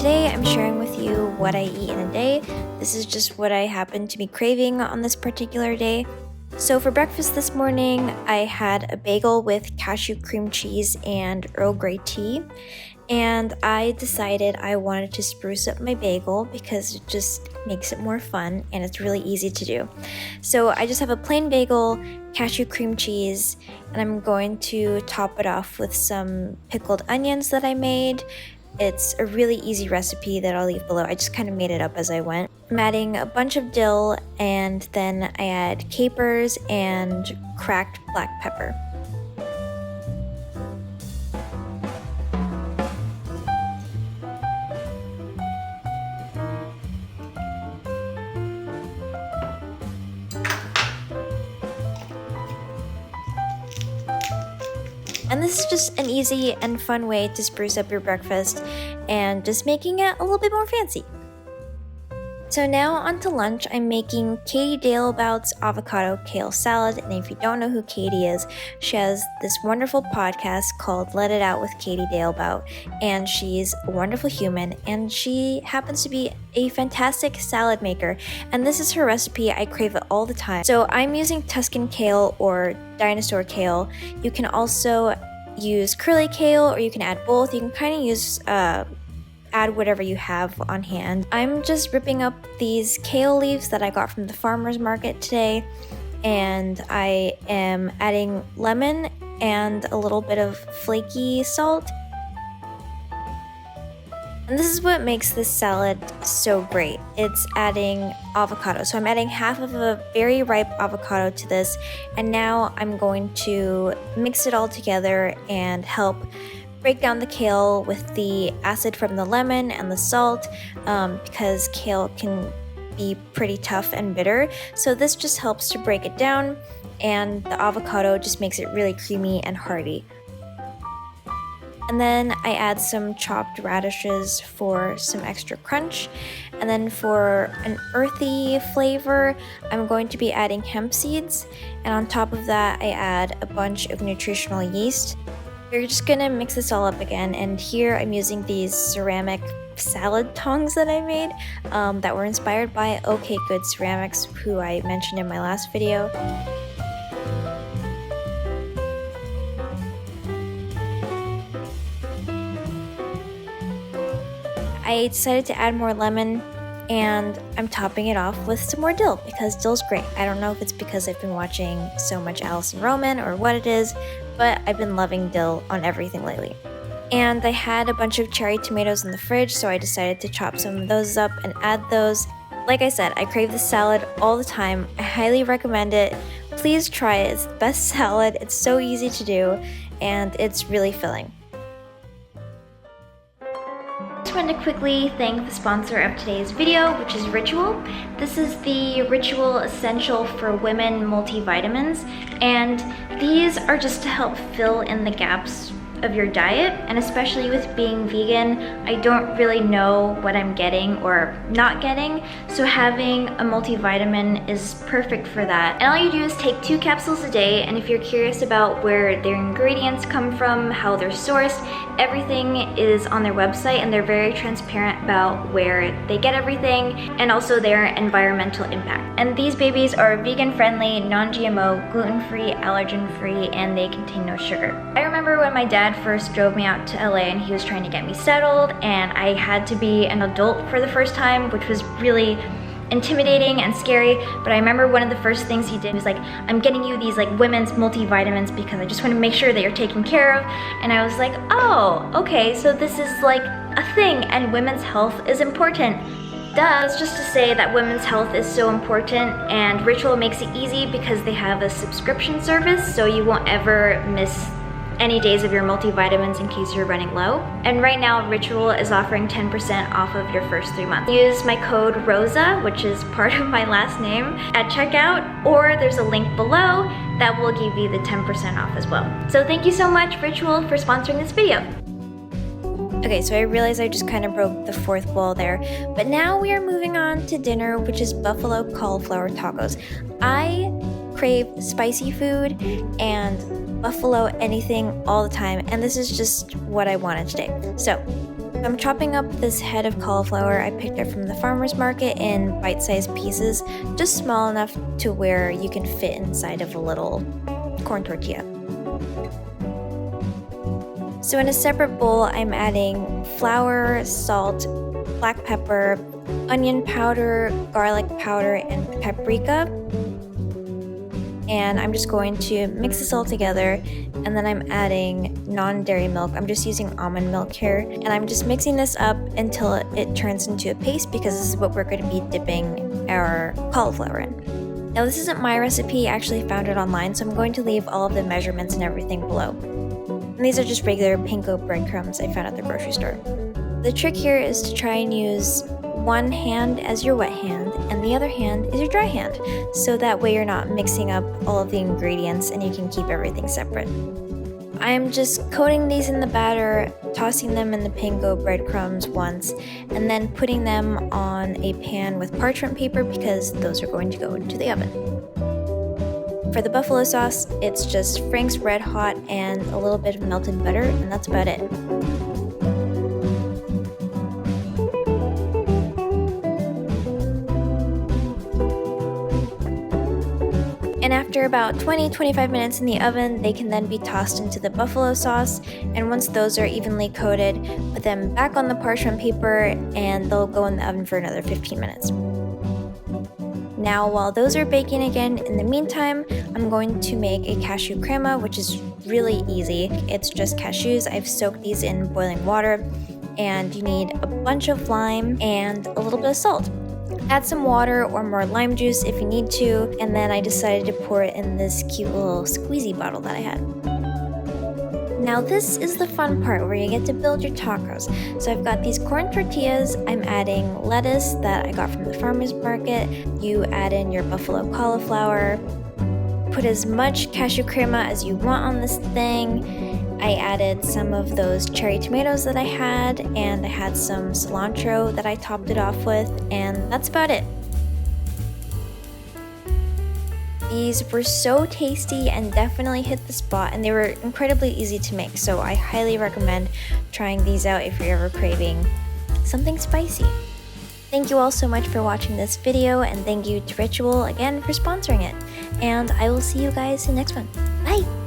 today I'm sharing with you what I eat in a day. This is just what I happen to be craving on this particular day. So for breakfast this morning, I had a bagel with cashew cream cheese and Earl Grey tea. And I decided I wanted to spruce up my bagel because it just makes it more fun and it's really easy to do. So I just have a plain bagel, cashew cream cheese, and I'm going to top it off with some pickled onions that I made. It's a really easy recipe that I'll leave below. I just kind of made it up as I went. I'm adding a bunch of dill, and then I add capers and cracked black pepper. And this is just an easy and fun way to spruce up your breakfast and just making it a little bit more fancy. So now on to lunch, I'm making Katie Dalebout's avocado kale salad. And if you don't know who Katie is, she has this wonderful podcast called Let It Out with Katie Dalebout. And she's a wonderful human, and she happens to be a fantastic salad maker. And this is her recipe. I crave it all the time. So I'm using Tuscan kale or dinosaur kale. You can also use curly kale, or you can add both. You can kind of use add whatever you have on hand. I'm just ripping up these kale leaves that I got from the farmer's market today, and I am adding lemon and a little bit of flaky salt. And this is what makes this salad so great. It's adding avocado. So I'm adding half of a very ripe avocado to this, and now I'm going to mix it all together and help break down the kale with the acid from the lemon and the salt, because kale can be pretty tough and bitter. So this just helps to break it down, and the avocado just makes it really creamy and hearty. And then I add some chopped radishes for some extra crunch. And then for an earthy flavor, I'm going to be adding hemp seeds. And on top of that, I add a bunch of nutritional yeast. We're just gonna mix this all up again, and here I'm using these ceramic salad tongs that I made that were inspired by OK Good Ceramics, who I mentioned in my last video. I decided to add more lemon, and I'm topping it off with some more dill because dill's great. I don't know if it's because I've been watching so much Alison Roman or what it is, but I've been loving dill on everything lately. And I had a bunch of cherry tomatoes in the fridge, so I decided to chop some of those up and add those. Like I said, I crave this salad all the time. I highly recommend it. Please try it. It's the best salad. It's so easy to do, and it's really filling. I want to quickly thank the sponsor of today's video, which is Ritual. This is the Ritual Essential for Women multivitamins, and these are just to help fill in the gaps of your diet, and especially with being vegan, I don't really know what I'm getting or not getting, so having a multivitamin is perfect for that. And all you do is take 2 capsules a day, and if you're curious about where their ingredients come from, how they're sourced, everything is on their website, and they're very transparent about where they get everything and also their environmental impact. And these babies are vegan friendly, non-GMO, gluten-free, allergen-free, and they contain no sugar. I remember when my dad first drove me out to LA and he was trying to get me settled, and I had to be an adult for the first time, which was really intimidating and scary. But I remember one of the first things he did was like, I'm getting you these like women's multivitamins because I just want to make sure that you're taken care of. And I was like, oh, okay, so this is like a thing, and women's health is important. It's just to say that women's health is so important, and Ritual makes it easy because they have a subscription service, so you won't ever miss any days of your multivitamins in case you're running low. And right now, Ritual is offering 10% off of your first 3 months. Use my code Rosa, which is part of my last name, at checkout, or there's a link below that will give you the 10% off as well. So thank you so much, Ritual, for sponsoring this video. Okay, so I realized I just kind of broke the 4th wall there, but now we are moving on to dinner, which is buffalo cauliflower tacos. I crave spicy food and buffalo anything all the time, and this is just what I wanted today. So I'm chopping up this head of cauliflower I picked up from the farmer's market in bite-sized pieces, just small enough to where you can fit inside of a little corn tortilla. So in a separate bowl, I'm adding flour, salt, black pepper, onion powder, garlic powder, and paprika. And I'm just going to mix this all together, and then I'm adding non-dairy milk. I'm just using almond milk here, and I'm just mixing this up until it turns into a paste, because this is what we're going to be dipping our cauliflower in. Now this isn't my recipe, I actually found it online, so I'm going to leave all of the measurements and everything below. And these are just regular panko breadcrumbs I found at the grocery store. The trick here is to try and use one hand as your wet hand and the other hand is your dry hand, so that way you're not mixing up all of the ingredients and you can keep everything separate. I'm just coating these in the batter, tossing them in the panko breadcrumbs once, and then putting them on a pan with parchment paper because those are going to go into the oven. For the buffalo sauce, it's just Frank's Red Hot and a little bit of melted butter, and that's about it. And after about 20-25 minutes in the oven, they can then be tossed into the buffalo sauce, and once those are evenly coated, put them back on the parchment paper and they'll go in the oven for another 15 minutes. Now while those are baking again, in the meantime, I'm going to make a cashew crema, which is really easy. It's just cashews. I've soaked these in boiling water, and you need a bunch of lime and a little bit of salt. Add some water or more lime juice if you need to, and then I decided to pour it in this cute little squeezy bottle that I had. Now this is the fun part where you get to build your tacos. So I've got these corn tortillas, I'm adding lettuce that I got from the farmer's market, you add in your buffalo cauliflower, put as much cashew crema as you want on this thing. I added some of those cherry tomatoes that I had, and I had some cilantro that I topped it off with, and that's about it. These were so tasty and definitely hit the spot, and they were incredibly easy to make, so I highly recommend trying these out if you're ever craving something spicy. Thank you all so much for watching this video, and thank you to Ritual again for sponsoring it. And I will see you guys in the next one. Bye!